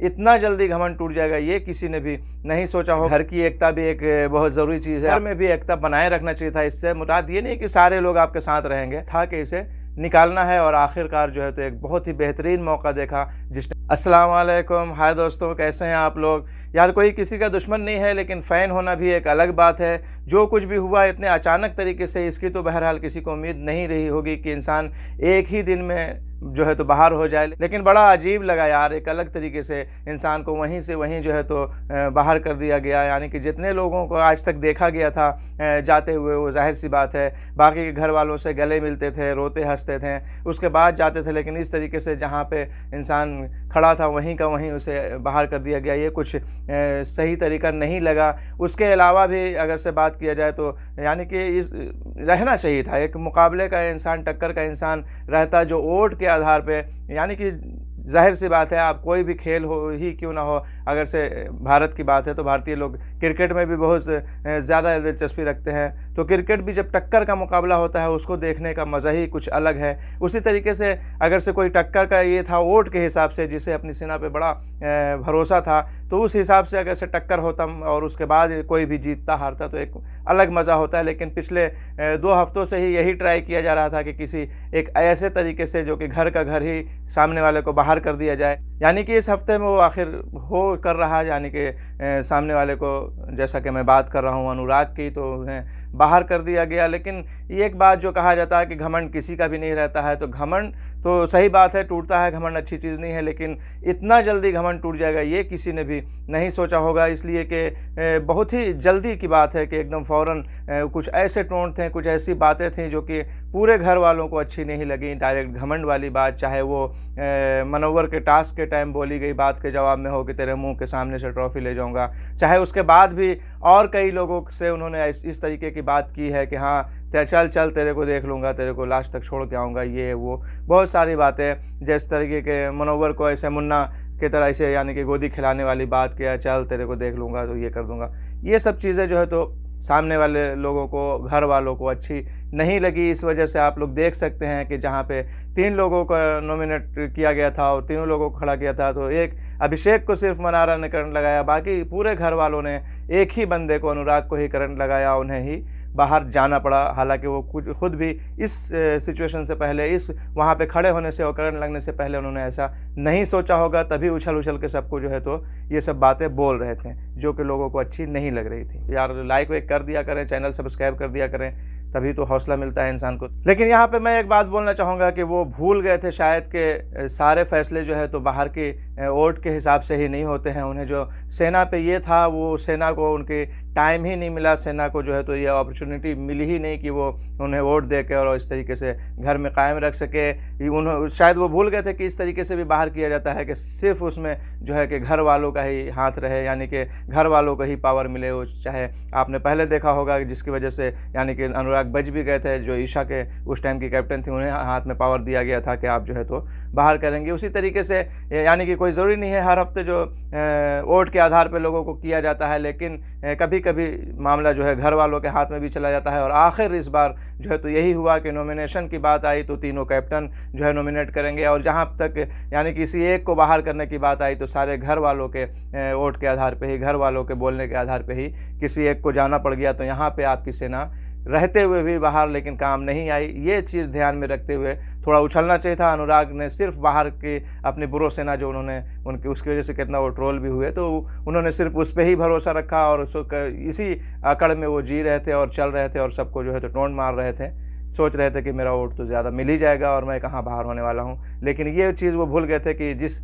इतना जल्दी घमंड टूट जाएगा ये किसी ने भी नहीं सोचा हो। घर की एकता भी एक बहुत ज़रूरी चीज़ है, घर में भी एकता बनाए रखना चाहिए था। इससे मुराद ये नहीं कि सारे लोग आपके साथ रहेंगे, था कि इसे निकालना है। और आखिरकार जो है तो एक बहुत ही बेहतरीन मौका देखा जिसने। अस्सलाम वालेकुम, हाय दोस्तों, कैसे हैं आप लोग। यार कोई किसी का दुश्मन नहीं है, लेकिन फ़ैन होना भी एक अलग बात है। जो कुछ भी हुआ इतने अचानक तरीके से, इसकी तो बहरहाल किसी को उम्मीद नहीं रही होगी कि इंसान एक ही दिन में जो है तो बाहर हो जाए। लेकिन बड़ा अजीब लगा यार, एक अलग तरीके से इंसान को वहीं से वहीं जो है तो बाहर कर दिया गया। यानी कि जितने लोगों को आज तक देखा गया था जाते हुए, वो जाहिर सी बात है बाकी के घर वालों से गले मिलते थे, रोते हंसते थे, उसके बाद जाते थे। लेकिन इस तरीके से जहाँ पे इंसान खड़ा था वहीं का वहीं उसे बाहर कर दिया गया, ये कुछ सही तरीका नहीं लगा। उसके अलावा भी अगर से बात किया जाए तो यानी कि इस रहना चाहिए था एक मुकाबले का इंसान, टक्कर का इंसान रहता जो वोट के आधार पे, यानी कि जाहिर सी बात है आप कोई भी खेल हो ही क्यों ना हो, अगर से भारत की बात है तो भारतीय लोग क्रिकेट में भी बहुत ज़्यादा दिलचस्पी रखते हैं। तो क्रिकेट भी जब टक्कर का मुकाबला होता है उसको देखने का मज़ा ही कुछ अलग है। उसी तरीके से अगर से कोई टक्कर का ये था वोट के हिसाब से, जिसे अपनी सेना पे बड़ा भरोसा था, तो उस हिसाब से अगर से टक्कर होता और उसके बाद कोई भी जीतता हारता तो एक अलग मज़ा होता है। लेकिन पिछले 2 हफ्तों से ही यही ट्राई किया जा रहा था कि किसी एक ऐसे तरीके से जो कि घर का घर ही सामने वाले को बाहर कर दिया जाए। यानी कि इस हफ्ते में वो आखिर हो कर रहा है, यानी कि सामने वाले को, जैसा कि मैं बात कर रहा हूँ अनुराग की, तो उन्हें बाहर कर दिया गया। लेकिन एक बात जो कहा जाता है कि घमंड किसी का भी नहीं रहता है, तो घमंड तो सही बात है, टूटता है घमंड, अच्छी चीज़ नहीं है। लेकिन इतना जल्दी घमंड टूट जाएगा ये किसी ने भी नहीं सोचा होगा। इसलिए कि बहुत ही जल्दी की बात है कि एकदम फ़ौरन कुछ ऐसे टोन थे, कुछ ऐसी बातें थीं जो कि पूरे घर वालों को अच्छी नहीं लगी। डायरेक्ट घमंड वाली बात, चाहे वो मनोवर के टास्क के टाइम बोली गई बात के जवाब में हो कि तेरे मुंह के सामने से ट्रॉफी ले जाऊंगा, चाहे उसके बाद भी और कई लोगों से उन्होंने इस तरीके की बात की है कि हाँ चल चल तेरे को देख लूँगा, तेरे को लास्ट तक छोड़ के आऊँगा, ये वो बहुत सारी बातें। जिस तरीके के मनोवर को ऐसे मुन्ना की तरह ऐसे यानी कि गोदी खिलाने वाली बात किया, चल तेरे को देख लूँगा तो ये कर दूँगा, ये सब चीज़ें जो है तो सामने वाले लोगों को, घर वालों को अच्छी नहीं लगी। इस वजह से आप लोग देख सकते हैं कि जहाँ पे 3 लोगों को नॉमिनेट किया गया था और तीनों लोगों को खड़ा किया था, तो एक अभिषेक को सिर्फ मनारा ने करंट लगाया, बाकी पूरे घर वालों ने एक ही बंदे को, अनुराग को ही करंट लगाया, उन्हें ही बाहर जाना पड़ा। हालांकि वो खुद भी इस सिचुएशन से पहले, इस वहाँ पे खड़े होने से और करंट लगने से पहले उन्होंने ऐसा नहीं सोचा होगा, तभी उछल उछल के सबको जो है तो ये सब बातें बोल रहे थे जो कि लोगों को अच्छी नहीं लग रही थी। यार लाइक वाइक कर दिया करें, चैनल सब्सक्राइब कर दिया करें, तभी तो हौसला मिलता है इंसान को। लेकिन यहाँ पे मैं एक बात बोलना चाहूँगा कि वो भूल गए थे शायद कि सारे फैसले जो है तो बाहर के वोट के हिसाब से ही नहीं होते हैं। उन्हें जो सेना पे ये था, वो सेना को उनके टाइम ही नहीं मिला, सेना को जो है तो ये अपॉर्चुनिटी मिली ही नहीं कि वो उन्हें वोट दे के और इस तरीके से घर में कायम रख सके। उन्होंने शायद वो भूल गए थे कि इस तरीके से भी बाहर किया जाता है कि सिर्फ उसमें जो है कि घर वालों का ही हाथ रहे, यानी कि घर वालों को ही पावर मिले। वो चाहे आपने पहले देखा होगा जिसकी वजह से यानी कि अनुराग बच भी गए थे, जो ईशा के उस टाइम की कैप्टन थी, उन्हें हाथ में पावर दिया गया था कि आप जो है तो बाहर करेंगे। उसी तरीके से यानी कि कोई ज़रूरी नहीं है हर हफ्ते जो वोट के आधार पर लोगों को किया जाता है, लेकिन कभी कभी मामला जो है घर वालों के हाथ में भी चला जाता है। और आखिर इस बार जो है तो यही हुआ कि नॉमिनेशन की बात आई तो तीनों कैप्टन जो है नॉमिनेट करेंगे, और जहां तक यानी किसी एक को बाहर करने की बात आई तो सारे घर वालों के वोट के आधार पे ही, घर वालों के बोलने के आधार पे ही किसी एक को जाना पड़ गया। तो यहाँ पे आपकी सेना रहते हुए भी बाहर लेकिन काम नहीं आई। ये चीज़ ध्यान में रखते हुए थोड़ा उछलना चाहिए था। अनुराग ने सिर्फ बाहर की अपनी बुरो सेना जो उन्होंने उनकी, उसकी वजह से कितना वो ट्रोल भी हुए, तो उन्होंने सिर्फ उस पर ही भरोसा रखा और इसी अकड़ में वो जी रहे थे और चल रहे थे और सबको जो है तो टोंट मार रहे थे। सोच रहे थे कि मेरा वोट तो ज़्यादा मिल ही जाएगा और मैं कहाँ बाहर होने वाला हूँ। लेकिन ये चीज़ वो भूल गए थे कि जिस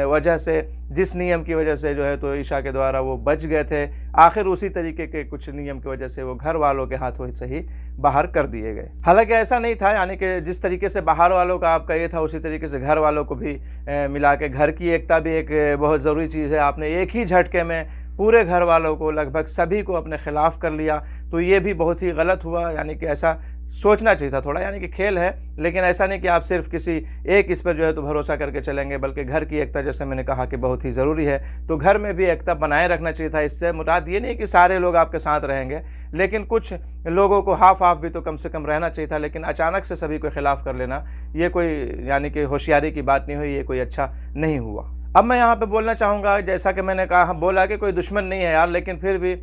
वजह से, जिस नियम की वजह से जो है तो ईशा के द्वारा वो बच गए थे, आखिर उसी तरीके के कुछ नियम की वजह से वो घर वालों के हाथों से ही बाहर कर दिए गए। हालांकि ऐसा नहीं था, यानी कि जिस तरीके से बाहर वालों का आपका ये था, उसी तरीके से घर वालों को भी मिला के, घर की एकता भी एक बहुत ज़रूरी चीज़ है। आपने एक ही झटके में पूरे घर वालों को, लगभग सभी को अपने खिलाफ़ कर लिया, तो ये भी बहुत ही गलत हुआ। यानी कि ऐसा सोचना चाहिए था थोड़ा, यानी कि खेल है, लेकिन ऐसा नहीं कि आप सिर्फ किसी एक इस पर जो है तो भरोसा करके चलेंगे, बल्कि घर की एकता, जैसे मैंने कहा कि बहुत ही ज़रूरी है, तो घर में भी एकता बनाए रखना चाहिए था। इससे मुराद ये नहीं कि सारे लोग आपके साथ रहेंगे, लेकिन कुछ लोगों को हाफ भी तो कम से कम रहना चाहिए था। लेकिन अचानक से सभी को खिलाफ़ कर लेना, ये कोई यानी कि होशियारी की बात नहीं हुई, ये कोई अच्छा नहीं हुआ। अब मैं यहाँ पे बोलना चाहूँगा, जैसा कि मैंने कहा बोला कि कोई दुश्मन नहीं है यार, लेकिन फिर भी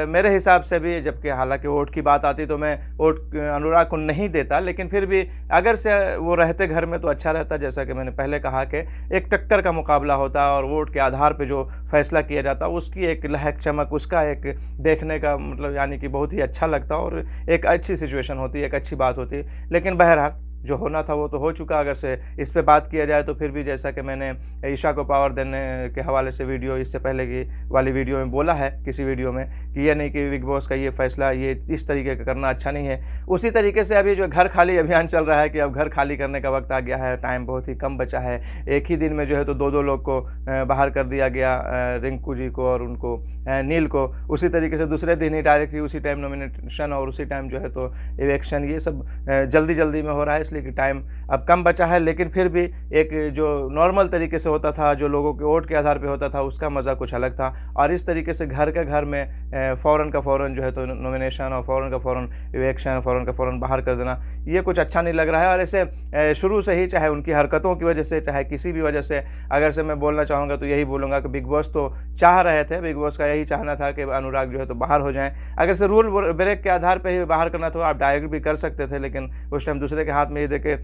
मेरे हिसाब से भी, जबकि हालांकि वोट की बात आती तो मैं वोट अनुराग को नहीं देता, लेकिन फिर भी अगर से वो रहते घर में तो अच्छा रहता। जैसा कि मैंने पहले कहा कि एक टक्कर का मुकाबला होता और वोट के आधार पर जो फैसला किया जाता उसकी एक लहक चमक, उसका एक देखने का मतलब यानी कि बहुत ही अच्छा लगता और एक अच्छी सिचुएशन होती, एक अच्छी बात होती। लेकिन बहरहाल जो होना था वो तो हो चुका। अगर से इस पे बात किया जाए तो फिर भी, जैसा कि मैंने ईशा को पावर देने के हवाले से वीडियो इससे पहले की वाली वीडियो में बोला है किसी वीडियो में, कि ये नहीं कि बिग बॉस का ये फैसला ये इस तरीके का करना अच्छा नहीं है। उसी तरीके से अभी जो घर खाली अभियान चल रहा है कि अब घर खाली करने का वक्त आ गया है, टाइम बहुत ही कम बचा है। एक ही दिन में जो है तो दो लोग को बाहर कर दिया गया, रिंकू जी को और उनको नील को। उसी तरीके से दूसरे दिन ही डायरेक्टली उसी टाइम नॉमिनेशन और उसी टाइम जो है तो इलेक्शन, ये सब जल्दी में हो रहा है, इसलिए कि टाइम अब कम बचा है। लेकिन फिर भी एक जो नॉर्मल तरीके से होता था, जो लोगों के वोट के आधार पे होता था, उसका मज़ा कुछ अलग था। और इस तरीके से घर के घर में फ़ौरन का फ़ौरन जो है तो नॉमिनेशन और फ़ौरन का फ़ौरन इलेक्शन, फ़ौरन का फ़ौरन बाहर कर देना, ये कुछ अच्छा नहीं लग रहा है। और ऐसे शुरू से ही, चाहे उनकी हरकतों की वजह से, चाहे किसी भी वजह से, अगर से मैं बोलना चाहूँगा तो यही बोलूँगा कि बिग बॉस तो चाह रहे थे, बिग बॉस का यही चाहना था कि अनुराग जो है तो बाहर हो जाएँ। अगर से रूल ब्रेक के आधार पर ही बाहर करना तो आप डायरेक्ट भी कर सकते थे, लेकिन उस टाइम दूसरे के हाथ में ही देके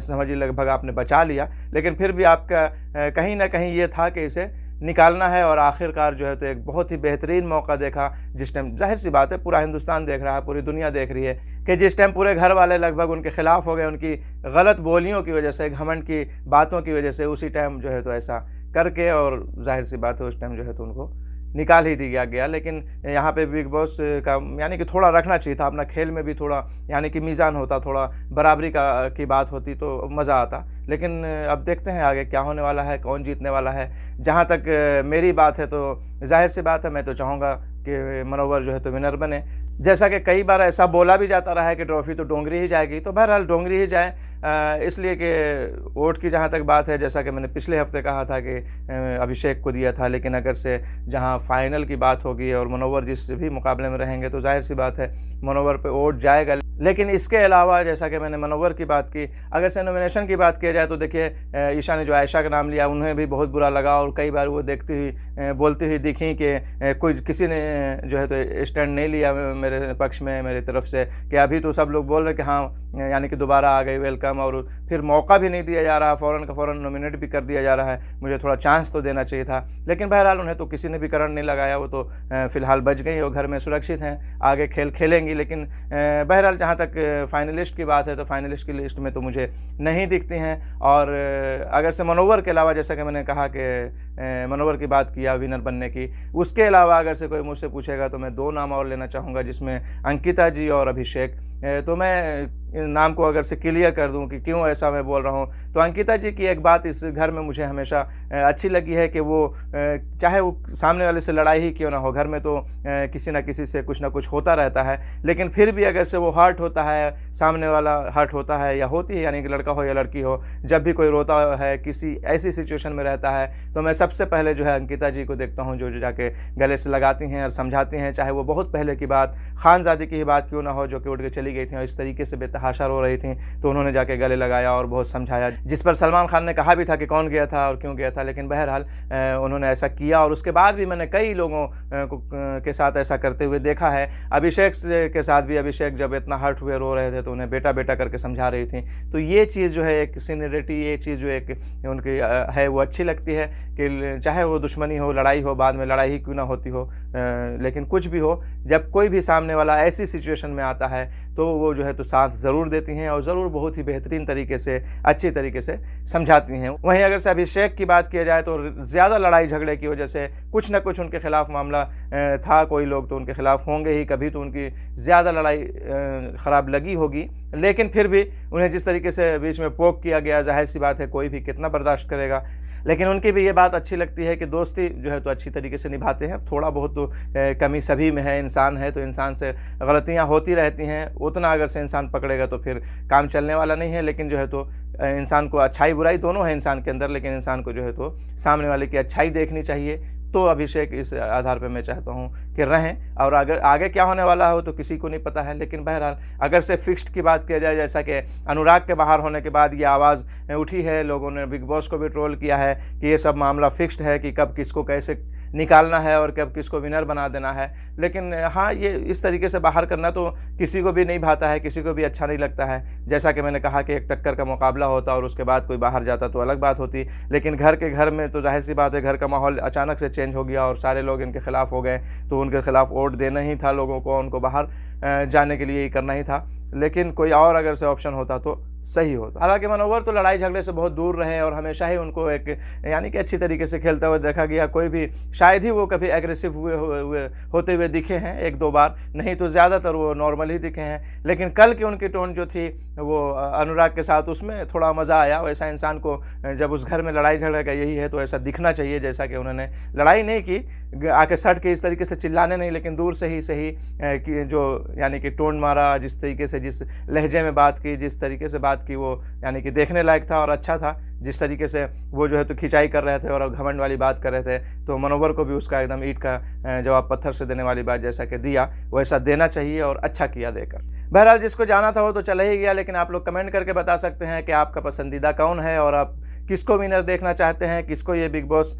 समझिए लगभग आपने बचा लिया। लेकिन फिर भी आपका कहीं ना कहीं ये था कि इसे निकालना है। और आखिरकार जो है तो एक बहुत ही बेहतरीन मौका देखा, जिस टाइम जाहिर सी बात है पूरा हिंदुस्तान देख रहा है, पूरी दुनिया देख रही है कि जिस टाइम पूरे घर वाले लगभग उनके खिलाफ हो गए, उनकी गलत बोलियों की वजह से, घमंड की बातों की वजह से, उसी टाइम जो है तो ऐसा करके, और जाहिर सी बात है उस टाइम जो है तो उनको निकाल ही दिया गया। लेकिन यहाँ पे बिग बॉस का यानी कि थोड़ा रखना चाहिए था अपना, खेल में भी थोड़ा यानी कि मीज़ान होता, थोड़ा बराबरी की बात होती तो मज़ा आता। लेकिन अब देखते हैं आगे क्या होने वाला है, कौन जीतने वाला है। जहाँ तक मेरी बात है तो जाहिर सी बात है, मैं तो चाहूँगा कि मनोवर जो है तो विनर बने। जैसा कि कई बार ऐसा बोला भी जाता रहा है कि ट्रॉफी तो डोंगरी ही जाएगी, तो बहरहाल डोंगरी ही जाए। इसलिए कि वोट की जहाँ तक बात है, जैसा कि मैंने पिछले हफ्ते कहा था कि अभिषेक को दिया था, लेकिन अगर से जहाँ फाइनल की बात होगी और मनोवर जिस भी मुकाबले में रहेंगे तो जाहिर सी बात है मनोवर पे वोट जाएगा। लेकिन इसके अलावा, जैसा कि मैंने मनोवर की बात की, अगर से नॉमिनेशन की बात किया जाए तो देखिए ईशा ने जो आयशा का नाम लिया उन्हें भी बहुत बुरा लगा, और कई बार वो देखती हुई बोलती हुई दिखी कि कुछ किसी ने जो है तो स्टैंड नहीं लिया मेरे पक्ष में, मेरी तरफ से, कि अभी तो सब लोग बोल रहे कि हाँ यानी कि दोबारा आ गई, वेलकम, और फिर मौका भी नहीं दिया जा रहा, फ़ौरन का फ़ौरन नॉमिनेट भी कर दिया जा रहा है, मुझे थोड़ा चांस तो देना चाहिए था। लेकिन बहरहाल उन्हें तो किसी ने भी करंट नहीं लगाया, वो तो फ़िलहाल बच गई और घर में सुरक्षित हैं, आगे खेल खेलेंगी। लेकिन बहरहाल जहाँ तक फाइनलिस्ट की बात है तो फाइनलिस्ट की लिस्ट में तो मुझे नहीं दिखती हैं। और अगर से मनोवर के अलावा, जैसा कि मैंने कहा कि मनोवर की बात किया विनर बनने की, उसके अलावा अगर से कोई मुझसे पूछेगा तो मैं 2 नाम और लेना चाहूँगा, जिसमें अंकिता जी और अभिषेक। तो मैं नाम को अगर से क्लियर कर दूं कि क्यों ऐसा मैं बोल रहा हूं, तो अंकिता जी की एक बात इस घर में मुझे हमेशा अच्छी लगी है कि वो चाहे वो सामने वाले से लड़ाई ही क्यों ना हो, घर में तो किसी ना किसी से कुछ ना कुछ होता रहता है, लेकिन फिर भी अगर से वो हर्ट होता है, सामने वाला हर्ट होता है या होती है, यानी कि लड़का हो या लड़की हो, जब भी कोई रोता है, किसी ऐसी सिचुएशन में रहता है, तो मैं सबसे पहले जो है अंकिता जी को देखता हूँ, जो जाके गले से लगाती हैं और समझाती हैं। चाहे वो बहुत पहले की बात, खानजादी की ही बात क्यों ना हो, जो कि उठ के चली गई थी और इस तरीके से बेतहाशा रो रही थी, तो उन्होंने जाके गले लगाया और बहुत समझाया, जिस पर सलमान खान ने कहा भी था कि कौन गया था और क्यों गया था, लेकिन बहरहाल उन्होंने ऐसा किया। और उसके बाद भी मैंने कई लोगों के साथ ऐसा करते हुए देखा है। अभिषेक के साथ भी, अभिषेक जब इतना हर्ट हुए रो रहे थे तो उन्हें बेटा बेटा करके समझा रही थी। तो ये चीज़ जो है एक सीनियरिटी, ये चीज़ जो एक उनकी है वो अच्छी लगती है कि चाहे वो दुश्मनी हो, लड़ाई हो, बाद में लड़ाई ही क्यों ना होती हो, लेकिन कुछ भी हो, जब कोई भी सामने वाला ऐसी सिचुएशन में आता है तो वो जो है तो साथ ज़रूर देती हैं और ज़रूर बहुत ही बेहतरीन तरीके से, अच्छी तरीके से समझाती हैं। वहीं अगर से अभिषेक की बात किया जाए तो ज़्यादा लड़ाई झगड़े की वजह से कुछ ना कुछ उनके खिलाफ मामला था, कोई लोग तो उनके खिलाफ होंगे ही, कभी तो उनकी ज़्यादा लड़ाई ख़राब लगी होगी, लेकिन फिर भी उन्हें जिस तरीके से बीच में पोक किया गया, जाहिर सी बात है कोई भी कितना बर्दाश्त करेगा। लेकिन उनकी भी ये बात अच्छी लगती है कि दोस्ती जो है तो अच्छी तरीके से निभाते हैं। थोड़ा बहुत तो कमी सभी में है, इंसान है तो इंसान से गलतियां होती रहती हैं, उतना अगर से इंसान पकड़ेगा तो फिर काम चलने वाला नहीं है। लेकिन जो है तो इंसान को अच्छाई बुराई दोनों है इंसान के अंदर, लेकिन इंसान को जो है तो सामने वाले की अच्छाई देखनी चाहिए, तो अभिषेक इस आधार पे मैं चाहता हूँ कि रहें। और अगर आगे क्या होने वाला हो तो किसी को नहीं पता है, लेकिन बहरहाल अगर से फिक्स्ड की बात किया जाए, जैसा कि अनुराग के बाहर होने के बाद ये आवाज़ उठी है, लोगों ने बिग बॉस को भी ट्रोल किया है कि ये सब मामला फिक्स्ड है कि कब किसको कैसे निकालना है और कब किसको विनर बना देना है। लेकिन हाँ, ये इस तरीके से बाहर करना तो किसी को भी नहीं भाता है, किसी को भी अच्छा नहीं लगता है। जैसा कि मैंने कहा कि एक टक्कर का मुकाबला होता और उसके बाद कोई बाहर जाता तो अलग बात होती, लेकिन घर के घर में तो जाहिर सी बात है, घर का माहौल अचानक से चेंज हो गया और सारे लोग इनके खिलाफ हो गए, तो उनके खिलाफ वोट देना ही था लोगों को, उनको बाहर जाने के लिए ही करना ही था। लेकिन कोई और अगर से ऑप्शन होता तो सही होता। हालांकि मनोवर तो लड़ाई झगड़े से बहुत दूर रहे और हमेशा ही उनको एक यानी कि अच्छी तरीके से खेलते हुए देखा गया। कोई भी शायद ही वो कभी एग्रेसिव होते हुए दिखे हैं एक दो बार, नहीं तो ज़्यादातर वो नॉर्मल ही दिखे हैं। लेकिन कल की उनकी टोन जो थी वो अनुराग के साथ, उसमें थोड़ा मज़ा आया। वैसा इंसान को जब उस घर में लड़ाई झगड़ा का यही है तो ऐसा दिखना चाहिए, जैसा कि उन्होंने लड़ाई नहीं की, आके सट के इस तरीके से चिल्लाने नहीं, लेकिन दूर से ही सही कि जो यानी कि टोन मारा, जिस तरीके से जिस लहजे में बात की, जिस तरीके से बात की, वो यानी कि देखने लायक था और अच्छा था। जिस तरीके से वो जो है तो खिंचाई कर रहे थे और घमंड वाली बात कर रहे थे, तो मनोवर को भी उसका एकदम ईंट का जवाब पत्थर से देने वाली बात जैसा कि दिया, वैसा देना चाहिए और अच्छा किया देकर। बहरहाल जिसको जाना था वो तो चला ही गया, लेकिन आप लोग कमेंट करके बता सकते हैं कि आपका पसंदीदा कौन है और आप किसको विनर देखना चाहते हैं, किसको ये बिग बॉस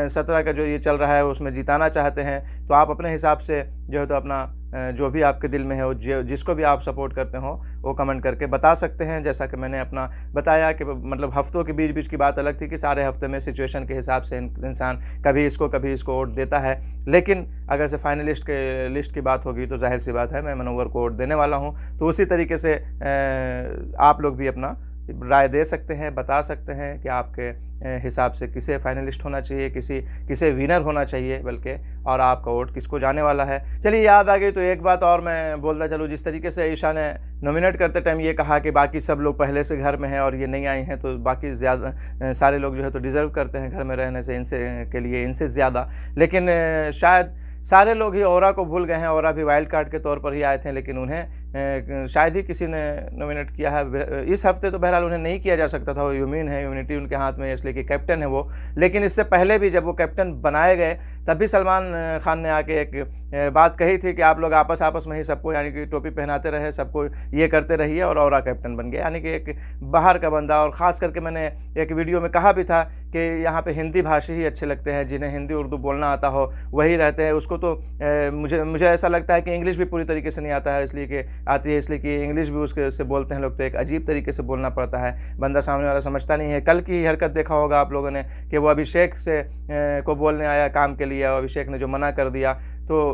17 का जो ये चल रहा है उसमें जिताना चाहते हैं। तो आप अपने हिसाब से जो है तो अपना जो भी आपके दिल में है, जिसको भी आप सपोर्ट करते हो वो कमेंट करके बता सकते हैं। जैसा कि मैंने अपना बताया कि मतलब हफ्तों के बीच बीच की बात अलग थी कि सारे हफ्ते में सिचुएशन के हिसाब से इंसान कभी इसको वोट देता है। लेकिन अगर से फाइनलिस्ट के लिस्ट की बात होगी तो जाहिर सी बात है मैं मनोवर को वोट देने वाला हूँ। तो उसी तरीके से आप लोग भी अपना राय दे सकते हैं, बता सकते हैं कि आपके हिसाब से किसे फाइनलिस्ट होना चाहिए, किसे विनर होना चाहिए बल्कि, और आपका वोट किसको जाने वाला है। चलिए याद आ गई तो एक बात और मैं बोलता चलूँ। जिस तरीके से ईशा ने नॉमिनेट करते टाइम ये कहा कि बाकी सब लोग पहले से घर में हैं और ये नहीं आए हैं, तो बाकी ज़्यादा सारे लोग जो है तो डिज़र्व करते हैं घर में रहने से, इनसे ज़्यादा। लेकिन शायद सारे लोग ही औरा को भूल गए हैं। औरा भी वाइल्ड कार्ड के तौर पर ही आए थे, लेकिन उन्हें शायद ही किसी ने नॉमिनेट किया है इस हफ्ते। तो बहरहाल उन्हें नहीं किया जा सकता था, वो इम्यूनिटी उनके हाथ में है, इसलिए कि कैप्टन है वो। लेकिन इससे पहले भी जब वो कैप्टन बनाए गए तब भी सलमान खान ने आके एक बात कही थी कि आप लोग आपस में ही सबको यानी कि टोपी पहनाते रहे, सबको ये करते रहिए, और औरा कैप्टन बन गया। यानी कि एक बाहर का बंदा। और ख़ास करके मैंने एक वीडियो में कहा भी था कि यहाँ पर हिंदी भाषी ही अच्छे लगते हैं, जिन्हें हिंदी उर्दू बोलना आता हो वही रहते हैं। उसको तो मुझे ऐसा लगता है कि इंग्लिश भी पूरी तरीके से नहीं आता है, इसलिए कि इंग्लिश भी उसके से बोलते हैं लोग, तो एक अजीब तरीके से बोलना पड़ता है, बंदा सामने वाला समझता नहीं है। कल की हरकत देखा होगा आप लोगों ने कि वो अभिषेक से को बोलने आया काम के लिए, और अभिषेक ने जो मना कर दिया, तो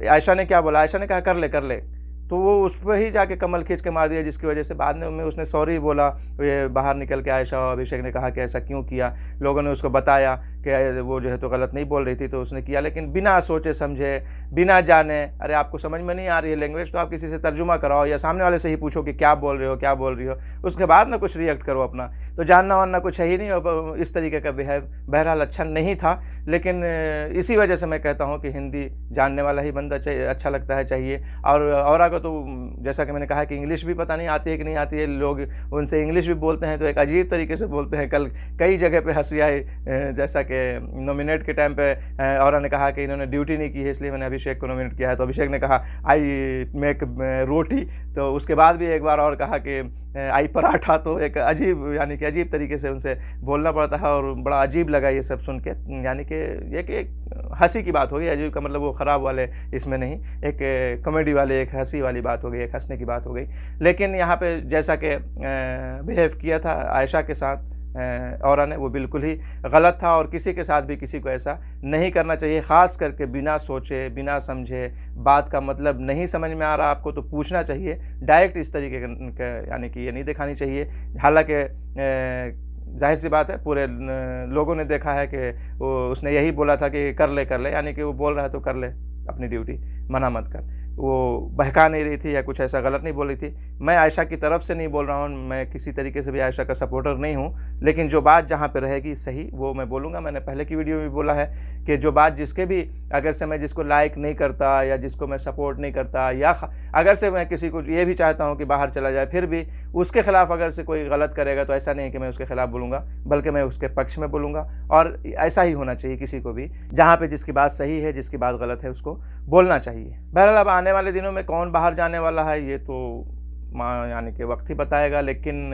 आयशा ने क्या बोला, आयशा ने कहा कर ले, तो वो उस पर ही जाके कमल खींच के मार दिया, जिसकी वजह से बाद में उसने सॉरी बोला। ये बाहर निकल के आयशा और अभिषेक ने कहा कि ऐसा क्यों किया, लोगों ने उसको बताया कि वो जो है तो गलत नहीं बोल रही थी, तो उसने किया, लेकिन बिना सोचे समझे, बिना जाने। अरे आपको समझ में नहीं आ रही है लैंग्वेज, तो आप किसी से तर्जुमा कराओ या सामने वाले से ही पूछो कि क्या बोल रही हो, उसके बाद ना कुछ रिएक्ट करो अपना। तो जानना वानना कुछ है ही नहीं, इस तरीके का बिहेव बहरहाल अच्छा नहीं था। लेकिन इसी वजह से मैं कहता हूँ कि हिंदी जानने वाला ही बंदा अच्छा लगता है, चाहिए। और तो जैसा कि मैंने कहा कि इंग्लिश भी पता नहीं आती है कि नहीं आती है, लोग उनसे इंग्लिश भी बोलते हैं तो एक अजीब तरीके से बोलते हैं। कल कई जगह पे हंसी आई, जैसा कि नॉमिनेट के टाइम पे औरा ने कहा कि इन्होंने ड्यूटी नहीं की है इसलिए मैंने अभिषेक को नॉमिनेट किया है, तो अभिषेक ने कहा आई मेक रोटी, तो उसके बाद भी एक बार और कहा कि आई पराठा। तो एक अजीब यानी कि अजीब तरीके से उनसे बोलना पड़ता है, और बड़ा अजीब लगा ये सब सुन के। यानी कि एक हंसी की बात होगी, अजीब का मतलब वो ख़राब वाले इसमें नहीं, एक कॉमेडी वाले, एक हंसी वाली बात हो गई, एक हंसने की बात हो गई। लेकिन यहाँ पे जैसा कि बिहेव किया था आयशा के साथ औरा ने, वो बिल्कुल ही गलत था, और किसी के साथ भी किसी को ऐसा नहीं करना चाहिए। ख़ास करके बिना सोचे बिना समझे, बात का मतलब नहीं समझ में आ रहा आपको तो पूछना चाहिए, डायरेक्ट इस तरीके का यानी कि ये नहीं दिखानी चाहिए। हालांकि जाहिर सी बात है पूरे लोगों ने देखा है कि उसने यही बोला था कि कर ले, यानी कि वो बोल रहा है तो कर ले अपनी ड्यूटी, मना मत कर। वो बहका नहीं रही थी या कुछ ऐसा गलत नहीं बोल रही थी। मैं आयशा की तरफ से नहीं बोल रहा हूँ, मैं किसी तरीके से भी आयशा का सपोर्टर नहीं हूँ, लेकिन जो बात जहाँ पे रहेगी सही वो मैं बोलूँगा। मैंने पहले की वीडियो में भी बोला है कि जो बात जिसके भी, अगर से मैं जिसको लाइक नहीं करता या जिसको मैं सपोर्ट नहीं करता, या अगर से मैं किसी को ये भी चाहता हूँ कि बाहर चला जाए, फिर भी उसके खिलाफ अगर से कोई गलत करेगा तो ऐसा नहीं है कि मैं उसके खिलाफ बोलूँगा, बल्कि मैं उसके पक्ष में बोलूँगा। और ऐसा ही होना चाहिए किसी को भी, जहाँ पे जिसकी बात सही है, जिसकी बात गलत है, उसको बोलना चाहिए। बहरहाल अब आने वाले दिनों में कौन बाहर जाने वाला है ये तो यानी कि वक्त ही बताएगा, लेकिन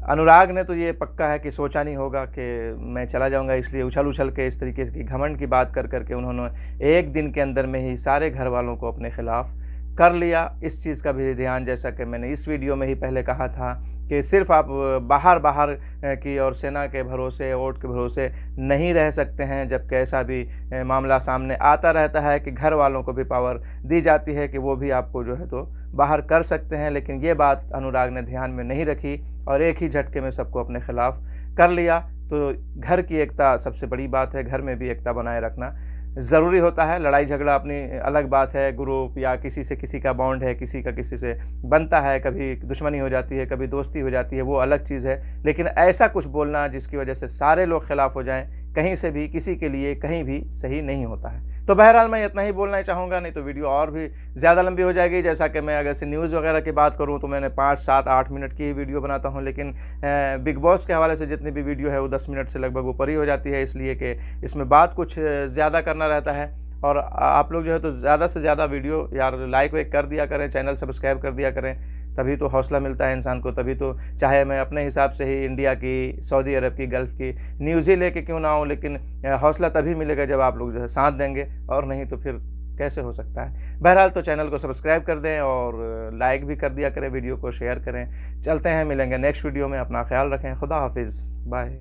अनुराग ने तो ये पक्का है कि सोचा नहीं होगा कि मैं चला जाऊंगा, इसलिए उछल उछल के इस तरीके की घमंड की बात कर करके उन्होंने एक दिन के अंदर में ही सारे घर वालों को अपने खिलाफ कर लिया। इस चीज़ का भी ध्यान, जैसा कि मैंने इस वीडियो में ही पहले कहा था कि सिर्फ आप बाहर की और सेना के भरोसे, वोट के भरोसे नहीं रह सकते हैं, जबकि ऐसा भी मामला सामने आता रहता है कि घर वालों को भी पावर दी जाती है कि वो भी आपको जो है तो बाहर कर सकते हैं। लेकिन ये बात अनुराग ने ध्यान में नहीं रखी और एक ही झटके में सबको अपने खिलाफ कर लिया। तो घर की एकता सबसे बड़ी बात है, घर में भी एकता बनाए रखना ज़रूरी होता है। लड़ाई झगड़ा अपनी अलग बात है, ग्रुप या किसी से किसी का बॉन्ड है, किसी का किसी से बनता है, कभी दुश्मनी हो जाती है, कभी दोस्ती हो जाती है, वो अलग चीज़ है। लेकिन ऐसा कुछ बोलना जिसकी वजह से सारे लोग खिलाफ हो जाएं, कहीं से भी किसी के लिए कहीं भी सही नहीं होता है। तो बहरहाल मैं इतना ही बोलना चाहूँगा, नहीं तो वीडियो और भी ज़्यादा लंबी हो जाएगी। जैसा कि मैं अगर से न्यूज़ वगैरह की बात करूँ तो मैंने 5, 7, 8 मिनट की ही वीडियो बनाता हूँ, लेकिन बिग बॉस के हवाले से जितनी भी वीडियो है वो 10 मिनट से लगभग ऊपर ही हो जाती है, इसलिए कि इसमें बात कुछ ज़्यादा करना रहता है। और आप लोग जो है तो ज़्यादा से ज़्यादा वीडियो यार लाइक वाइक कर दिया करें, चैनल सब्सक्राइब कर दिया करें, तभी तो हौसला मिलता है इंसान को। तभी तो, चाहे मैं अपने हिसाब से ही इंडिया की, सऊदी अरब की, गल्फ़ की न्यूज़ ही लेके क्यों ना हो, लेकिन हौसला तभी मिलेगा जब आप लोग जो है साथ देंगे, और नहीं तो फिर कैसे हो सकता है। बहरहाल तो चैनल को सब्सक्राइब कर दें और लाइक भी कर दिया करें, वीडियो को शेयर करें। चलते हैं, मिलेंगे नेक्स्ट वीडियो में। अपना ख्याल रखें, खुदा हाफिज़, बाय।